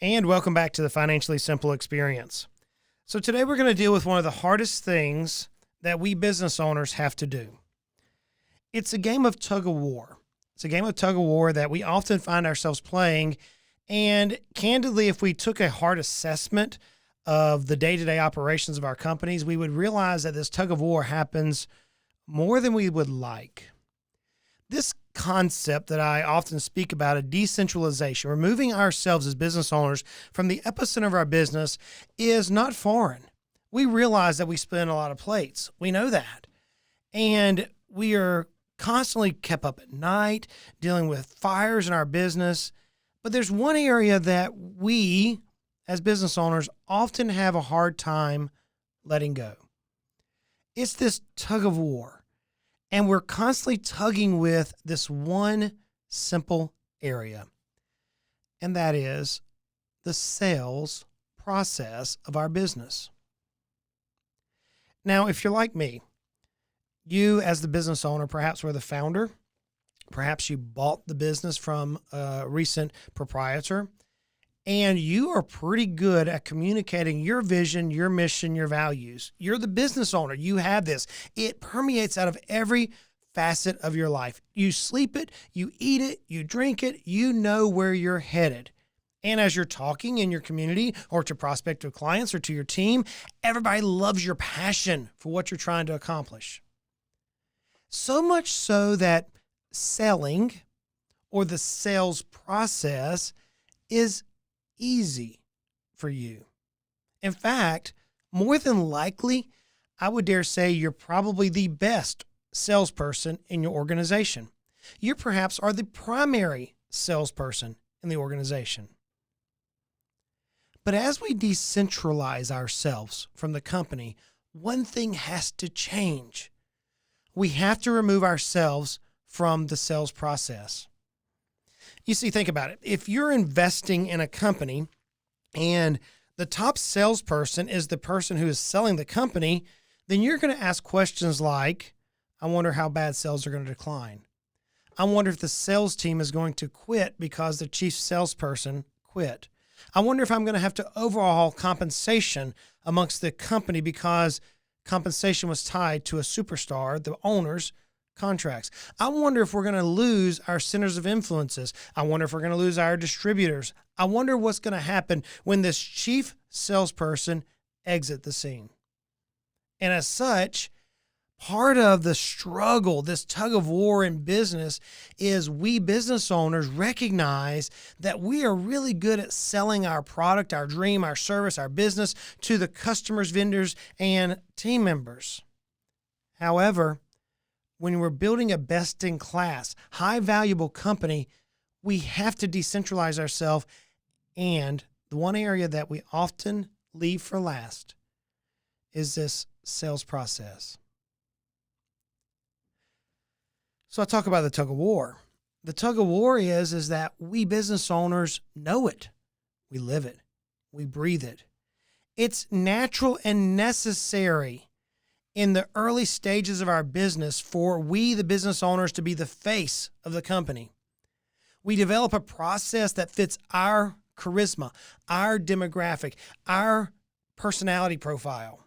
And welcome back to the Financially Simple Experience. So today we're going to deal with one of the hardest things that we business owners have to do. It's a game of tug of war. It's a game of tug of war that we often find ourselves playing. And candidly, if we took a hard assessment of the day-to-day operations of our companies, we would realize that this tug of war happens more than we would like. This concept that I often speak about, a decentralization, removing ourselves as business owners from the epicenter of our business, is not foreign. We realize that we spin a lot of plates. We know that. And we are constantly kept up at night, dealing with fires in our business. But there's one area that we, as business owners, often have a hard time letting go. It's this tug of war. And we're constantly tugging with this one simple area. And that is the sales process of our business. Now, if you're like me, you as the business owner, perhaps were the founder, perhaps you bought the business from a recent proprietor, and you are pretty good at communicating your vision, your mission, your values. You're the business owner. You have this. It permeates out of every facet of your life. You sleep it, you eat it, you drink it, you know where you're headed. And as you're talking in your community or to prospective clients or to your team, everybody loves your passion for what you're trying to accomplish. So much so that selling or the sales process is easy for you. In fact, more than likely, I would dare say you're probably the best salesperson in your organization. You perhaps are the primary salesperson in the organization. But as we decentralize ourselves from the company, one thing has to change. We have to remove ourselves from the sales process. You see, think about it. If you're investing in a company and the top salesperson is the person who is selling the company, then you're going to ask questions like, I wonder how bad sales are going to decline. I wonder if the sales team is going to quit because the chief salesperson quit. I wonder if I'm going to have to overhaul compensation amongst the company because compensation was tied to a superstar, the owner's contracts. I wonder if we're going to lose our centers of influences. I wonder if we're going to lose our distributors. I wonder what's going to happen when this chief salesperson exits the scene. And as such, part of the struggle, this tug of war in business, is we business owners recognize that we are really good at selling our product, our dream, our service, our business to the customers, vendors, and team members. However, when we're building a best-in-class, high-valuable company, we have to decentralize ourselves. And the one area that we often leave for last is this sales process. So I talk about the tug of war. The tug of war is that we business owners know it. We live it. We breathe it. It's natural and necessary in the early stages of our business for we, the business owners, to be the face of the company. We develop a process that fits our charisma, our demographic, our personality profile.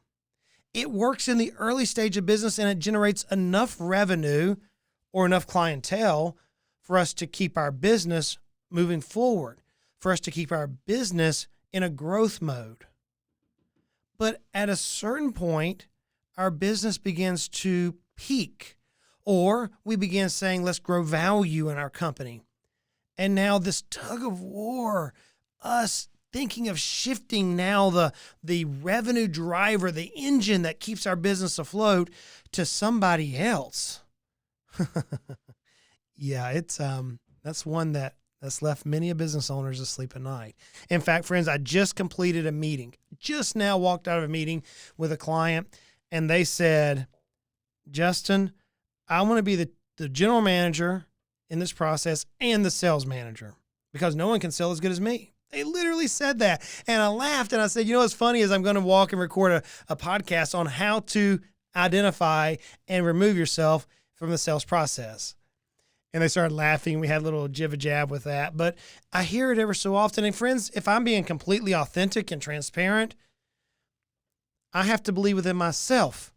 It works in the early stage of business and it generates enough revenue or enough clientele for us to keep our business moving forward, for us to keep our business in a growth mode. But at a certain point, our business begins to peak, or we begin saying, let's grow value in our company. And now this tug of war, us thinking of shifting now the revenue driver, the engine that keeps our business afloat, to somebody else. Yeah, it's that's one that's left many of business owners asleep at night. In fact, friends, I just completed a meeting. Just now walked out of a meeting with a client, and they said, Justin, I want to be the general manager in this process and the sales manager because no one can sell as good as me. They literally said that. And I laughed and I said, you know what's funny is I'm going to walk and record a podcast on how to identify and remove yourself from the sales process. And they started laughing. We had a little jib-a-jab with that. But I hear it ever so often. And friends, if I'm being completely authentic and transparent, I have to believe within myself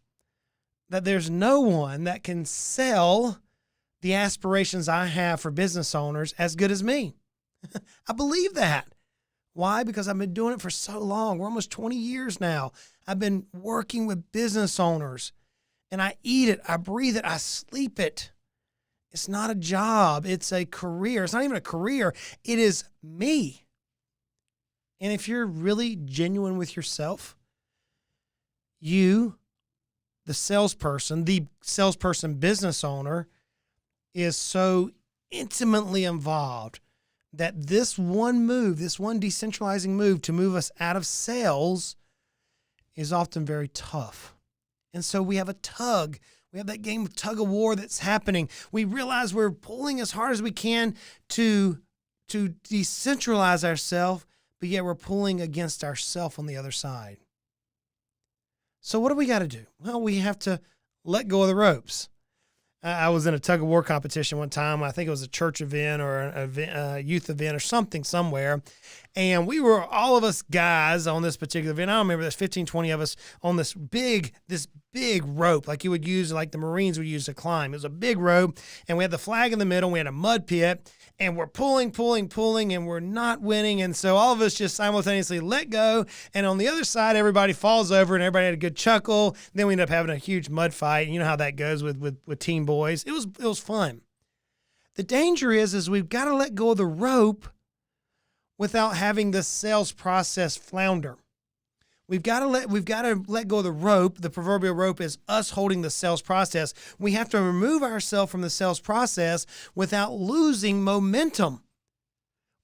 that there's no one that can sell the aspirations I have for business owners as good as me. I believe that. Why? Because I've been doing it for so long. We're almost 20 years now. I've been working with business owners, and I eat it, I breathe it, I sleep it. It's not a job. It's a career. It's not even a career. It is me. And if you're really genuine with yourself, you, the salesperson business owner, is so intimately involved that this one decentralizing move to move us out of sales is often very tough. And so we have that game of tug of war that's happening. We realize we're pulling as hard as we can to decentralize ourselves, but yet we're pulling against ourselves on the other side. So what do we got to do? Well, we have to let go of the ropes. I was in a tug of war competition one time. I think it was a church event or a youth event or something somewhere. And we were, all of us guys on this particular event, I don't remember, there's 15, 20 of us on this big rope, like you would use, like the Marines would use to climb. It was a big rope, and we had the flag in the middle. We had a mud pit, and we're pulling, and we're not winning. And so all of us just simultaneously let go. And on the other side, everybody falls over, and everybody had a good chuckle. Then we ended up having a huge mud fight. You know how that goes with teen boys. It was fun. The danger is we've got to let go of the rope without having the sales process flounder. We've got to let go of the rope. The proverbial rope is us holding the sales process. We have to remove ourselves from the sales process without losing momentum.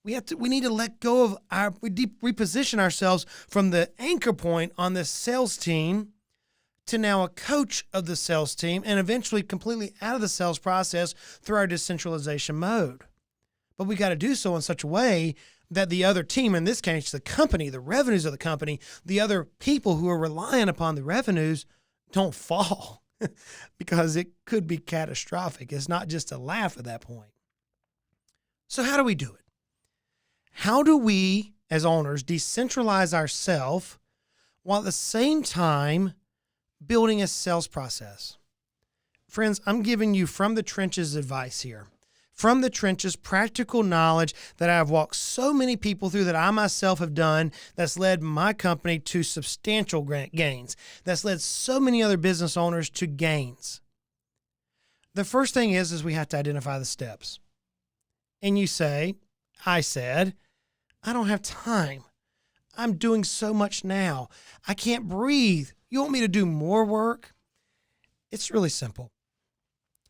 We need to let go of reposition ourselves from the anchor point on the sales team to now a coach of the sales team, and eventually completely out of the sales process through our decentralization mode. But we got to do so in such a way that the other team, in this case, the company, the revenues of the company, the other people who are relying upon the revenues don't fall because it could be catastrophic. It's not just a laugh at that point. So how do we do it? How do we, as owners, decentralize ourselves while at the same time building a sales process? Friends, I'm giving you from the trenches advice here. From the trenches, practical knowledge that I've walked so many people through, that I myself have done, that's led my company to substantial gains, that's led so many other business owners to gains. The first thing is we have to identify the steps. And you say, I don't have time. I'm doing so much now. I can't breathe. You want me to do more work? It's really simple.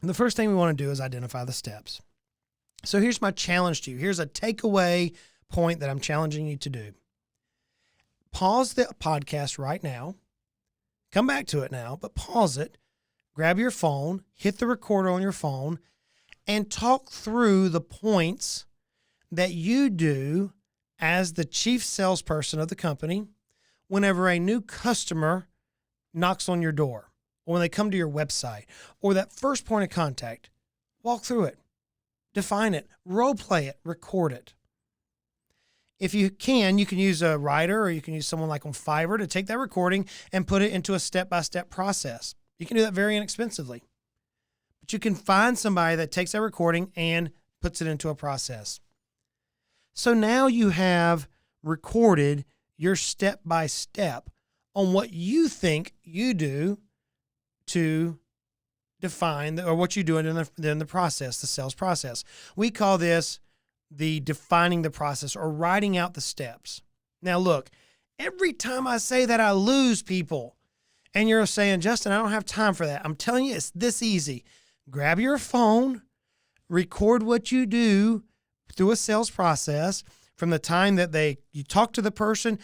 And the first thing we want to do is identify the steps. So here's my challenge to you. Here's a takeaway point that I'm challenging you to do. Pause the podcast right now. Come back to it now, but pause it. Grab your phone, hit the recorder on your phone, and talk through the points that you do as the chief salesperson of the company whenever a new customer knocks on your door, or when they come to your website, or that first point of contact. Walk through it. Define it, role play it, record it. If you can use a writer, or you can use someone like on Fiverr to take that recording and put it into a step-by-step process. You can do that very inexpensively. But you can find somebody that takes that recording and puts it into a process. So now you have recorded your step-by-step on what you think you do to define, or what you do in the process, the sales process. We call this the defining the process, or writing out the steps. Now look, every time I say that, I lose people. And you're saying, Justin, I don't have time for that. I'm telling you, it's this easy. Grab your phone, record what you do through a sales process, from the time that you talk to the person,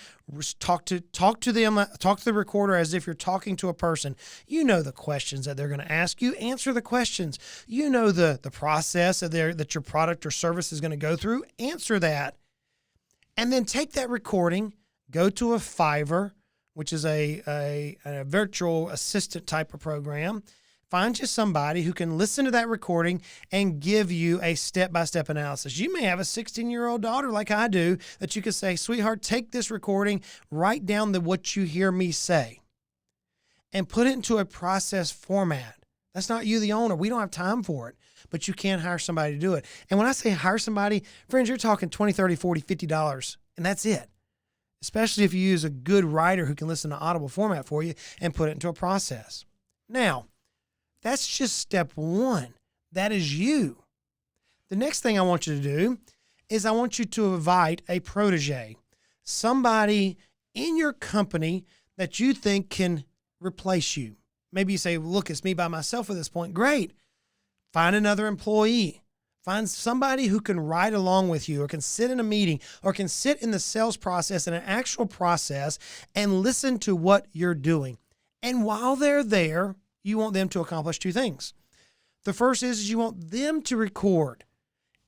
talk to the recorder as if you're talking to a person. You know the questions that they're going to ask you. Answer the questions. You know the process that your product or service is going to go through. Answer that. And then take that recording, go to a Fiverr, which is a virtual assistant type of program. Find you somebody who can listen to that recording and give you a step-by-step analysis. You may have a 16-year-old daughter like I do that you could say, sweetheart, take this recording, write down what you hear me say, and put it into a process format. That's not you, the owner. We don't have time for it, but you can hire somebody to do it. And when I say hire somebody, friends, you're talking $20, $30, $40, $50, and that's it. Especially if you use a good writer who can listen to audible format for you and put it into a process. Now, that's just step one. That is you. The next thing I want you to do is I want you to invite a protege, somebody in your company that you think can replace you. Maybe you say, look, it's me by myself at this point. Great. Find another employee. Find somebody who can ride along with you or can sit in a meeting or can sit in the sales process, in an actual process, and listen to what you're doing. And while they're there, you want them to accomplish two things. The first is you want them to record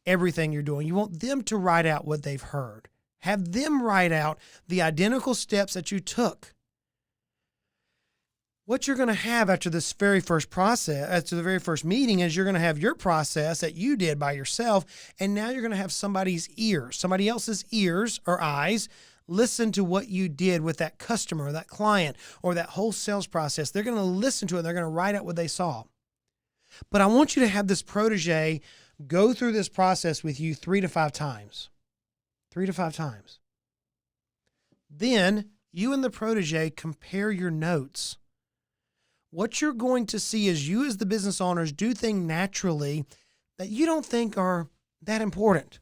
everything you're doing. You want them to write out what they've heard. Have them write out the identical steps that you took. What you're going to have after this very first process, after the very first meeting, is you're going to have your process that you did by yourself, and now you're going to have somebody else's ears or eyes, listen to what you did with that customer or that client or that whole sales process. They're going to listen to it. They're going to write out what they saw. But I want you to have this protege go through this process with you 3 to 5 times. 3 to 5 times. Then you and the protege compare your notes. What you're going to see is you as the business owners do things naturally that you don't think are that important,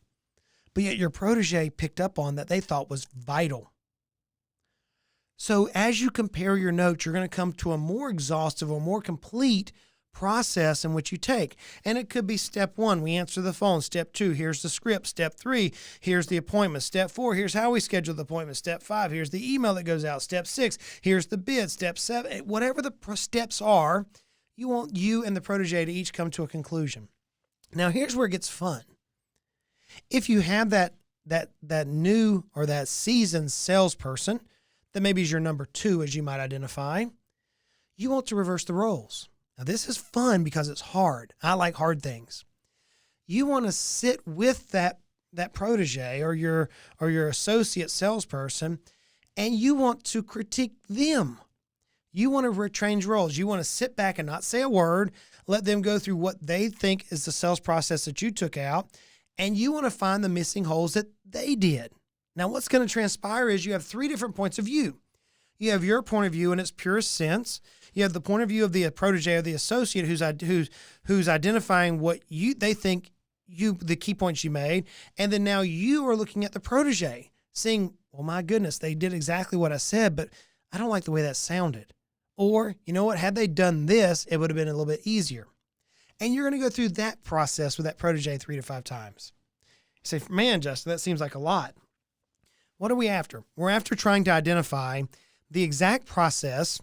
but yet your protege picked up on that they thought was vital. So as you compare your notes, you're going to come to a more exhaustive or more complete process in which you take. And it could be step 1, we answer the phone. Step 2, here's the script. Step 3, here's the appointment. Step 4, here's how we schedule the appointment. Step 5, here's the email that goes out. Step 6, here's the bid. Step 7, whatever the steps are, you want you and the protege to each come to a conclusion. Now here's where it gets fun. If you have that new or that seasoned salesperson that maybe is your number 2, as you might identify, you want to reverse the roles. Now, this is fun because it's hard. I like hard things. You want to sit with that protege or your associate salesperson, and you want to critique them. You want to change roles. You want to sit back and not say a word, let them go through what they think is the sales process that you took out, and you want to find the missing holes that they did. Now, what's going to transpire is you have 3 different points of view. You have your point of view in its purest sense. You have the point of view of the protege or the associate who's identifying what they think the key points you made. And then now you are looking at the protege saying, well, my goodness, they did exactly what I said, but I don't like the way that sounded. Or, you know what, had they done this, it would have been a little bit easier. And you're going to go through that process with that protege 3 to 5 times. You say, man, Justin, that seems like a lot. What are we after? We're after trying to identify the exact process,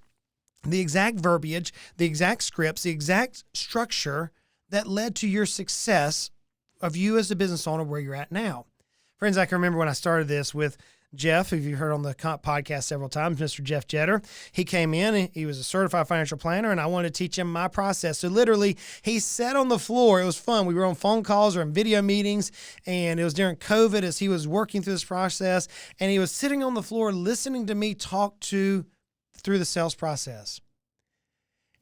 the exact verbiage, the exact scripts, the exact structure that led to your success of you as a business owner where you're at now. Friends, I can remember when I started this with Jeff, who you heard on the podcast several times, Mr. Jeff Jetter. He came in, he was a certified financial planner, and I wanted to teach him my process. So literally, he sat on the floor. It was fun. We were on phone calls or in video meetings, and it was during COVID as he was working through this process, and he was sitting on the floor listening to me talk through the sales process.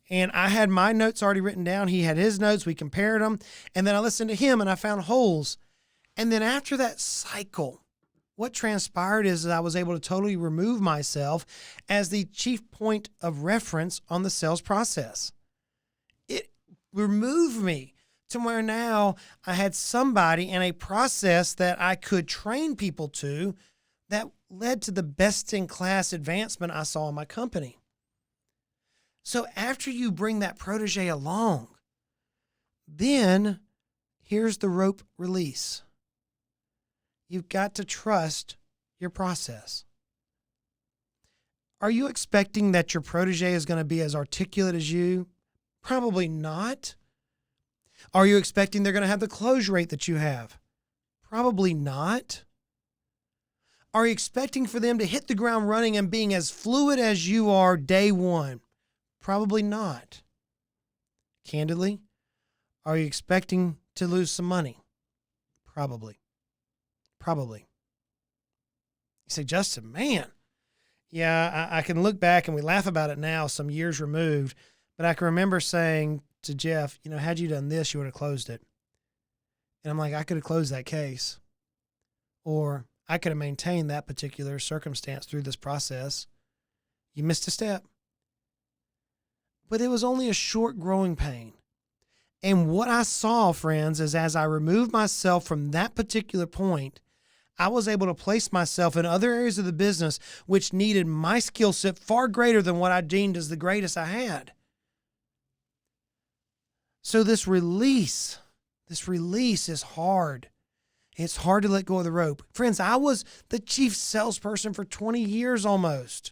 And I had my notes already written down. He had his notes. We compared them, and then I listened to him, and I found holes. And then after that cycle, what transpired is I was able to totally remove myself as the chief point of reference on the sales process. It removed me to where now I had somebody and a process that I could train people to that led to the best-in-class advancement I saw in my company. So after you bring that protege along, then here's the rope release. You've got to trust your process. Are you expecting that your protege is going to be as articulate as you? Probably not. Are you expecting they're going to have the close rate that you have? Probably not. Are you expecting for them to hit the ground running and being as fluid as you are day one? Probably not. Candidly, are you expecting to lose some money? Probably. You say, Justin, man, yeah, I can look back and we laugh about it now, some years removed, but I can remember saying to Jeff, had you done this, you would have closed it. And I'm like, I could have closed that case, or I could have maintained that particular circumstance through this process. You missed a step. But it was only a short growing pain. And what I saw, friends, is as I removed myself from that particular point, I was able to place myself in other areas of the business which needed my skill set far greater than what I deemed as the greatest I had. So this release is hard. It's hard to let go of the rope. Friends, I was the chief salesperson for 20 years almost.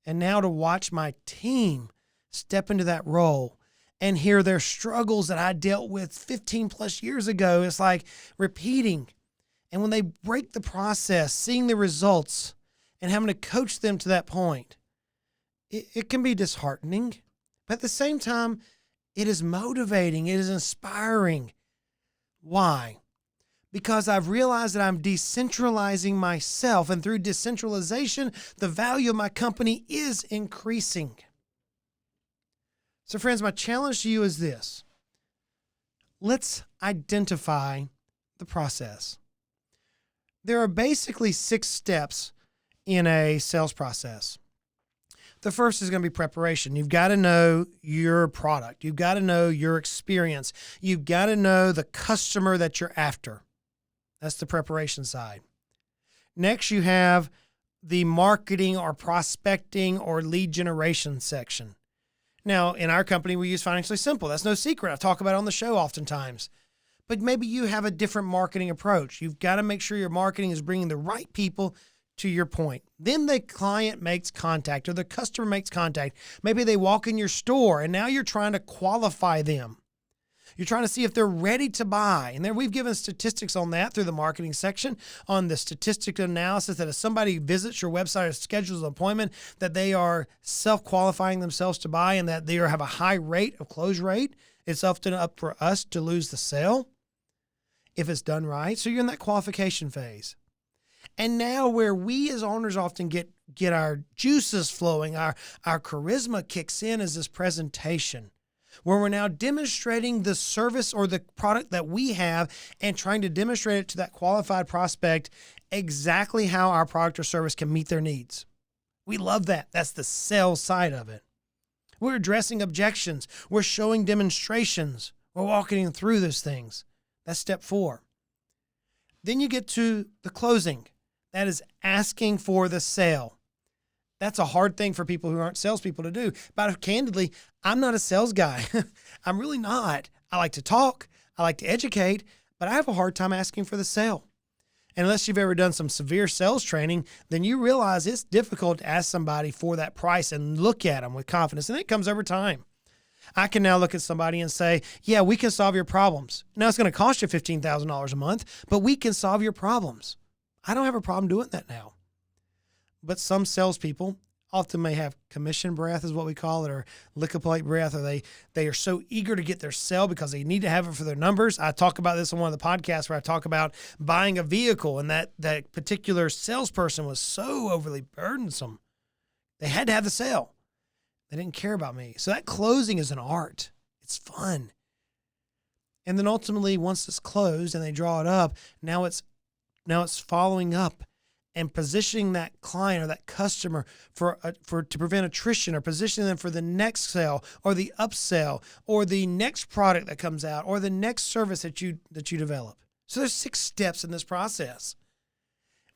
And now to watch my team step into that role and hear their struggles that I dealt with 15 plus years ago, it's like repeating. And when they break the process, seeing the results and having to coach them to that point, it can be disheartening. But at the same time, it is motivating. It is inspiring. Why? Because I've realized that I'm decentralizing myself, and through decentralization, the value of my company is increasing. So friends, my challenge to you is this. Let's identify the process. There are basically 6 steps in a sales process. The first is going to be preparation. You've got to know your product. You've got to know your experience. You've got to know the customer that you're after. That's the preparation side. Next, you have the marketing or prospecting or lead generation section. Now, in our company, we use Financially Simple. That's no secret. I talk about it on the show oftentimes. But maybe you have a different marketing approach. You've got to make sure your marketing is bringing the right people to your point. Then the client makes contact or the customer makes contact. Maybe they walk in your store and now you're trying to qualify them. You're trying to see if they're ready to buy. And then we've given statistics on that through the marketing section on the statistical analysis that if somebody visits your website or schedules an appointment, that they are self-qualifying themselves to buy and that they have a high rate of close rate. It's often up for us to lose the sale if it's done right. So you're in that qualification phase. And now where we as owners often get our juices flowing, our charisma kicks in is this presentation, where we're now demonstrating the service or the product that we have and trying to demonstrate it to that qualified prospect exactly how our product or service can meet their needs. We love that. That's the sales side of it. We're addressing objections. We're showing demonstrations. We're walking them through those things. That's step 4. Then you get to the closing. That is asking for the sale. That's a hard thing for people who aren't salespeople to do. But candidly, I'm not a sales guy. I'm really not. I like to talk. I like to educate, but I have a hard time asking for the sale. And unless you've ever done some severe sales training, then you realize it's difficult to ask somebody for that price and look at them with confidence. And it comes over time. I can now look at somebody and say, yeah, we can solve your problems. Now it's going to cost you $15,000 a month, but we can solve your problems. I don't have a problem doing that now. But some salespeople often may have commission breath is what we call it, or lick a plate breath, or they are so eager to get their sale because they need to have it for their numbers. I talk about this on one of the podcasts where I talk about buying a vehicle, and that particular salesperson was so overly burdensome. They had to have the sale. They didn't care about me. So that closing is an art. It's fun. And then ultimately, once it's closed and they draw it up, now it's following up and positioning that client or that customer to prevent attrition, or positioning them for the next sale or the upsell or the next product that comes out or the next service that you develop. So there's 6 steps in this process.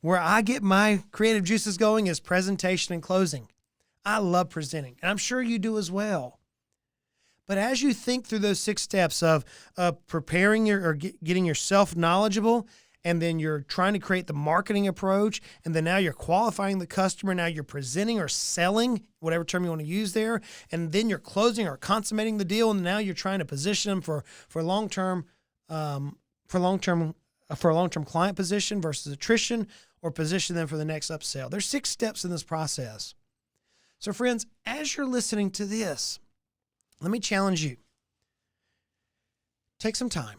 Where I get my creative juices going is presentation and closing. I love presenting, and I'm sure you do as well. But as you think through those 6 steps of preparing getting yourself knowledgeable, and then you're trying to create the marketing approach, and then now you're qualifying the customer, now you're presenting or selling, whatever term you want to use there, and then you're closing or consummating the deal, and now you're trying to position them for long-term client position versus attrition, or position them for the next upsell. There's 6 steps in this process. So friends, as you're listening to this, Let me challenge you. Take some time.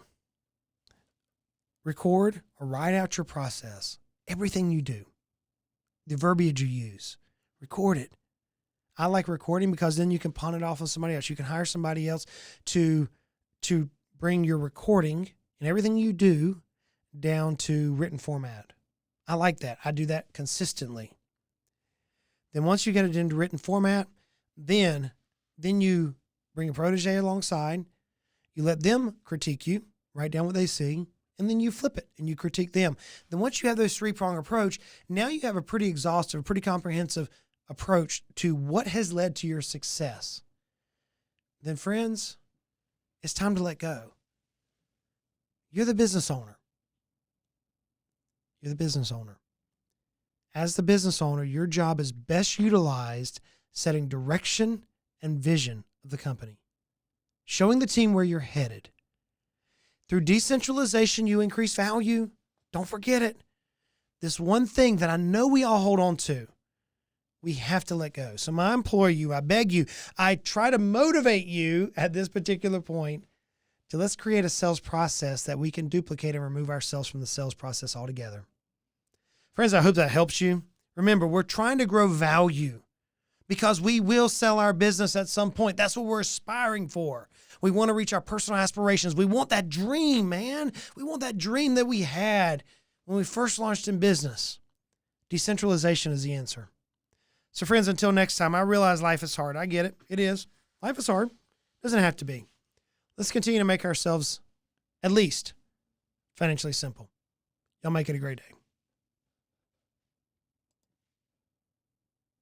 Record or write out your process. Everything you do. The verbiage you use. Record it. I like recording because then you can pawn it off on somebody else. You can hire somebody else to bring your recording and everything you do down to written format. I like that. I do that consistently. Then once you get it into written format, then you bring a protege alongside. You let them critique you, write down what they see, and then you flip it and you critique them. Then once you have those three-prong approach, now you have a pretty exhaustive, pretty comprehensive approach to what has led to your success. Then friends, it's time to let go. You're the business owner. You're the business owner. As the business owner, your job is best utilized setting direction and vision of the company, showing the team where you're headed. Through decentralization, you increase value. Don't forget it. This one thing that I know we all hold on to, we have to let go. So I implore you, I beg you, I try to motivate you at this particular point to let's create a sales process that we can duplicate and remove ourselves from the sales process altogether. Friends, I hope that helps you. Remember, we're trying to grow value because we will sell our business at some point. That's what we're aspiring for. We want to reach our personal aspirations. We want that dream, man. We want that dream that we had when we first launched in business. Decentralization is the answer. So friends, until next time, I realize life is hard. I get it. It is. Life is hard. Doesn't have to be. Let's continue to make ourselves at least financially simple. Y'all make it a great day.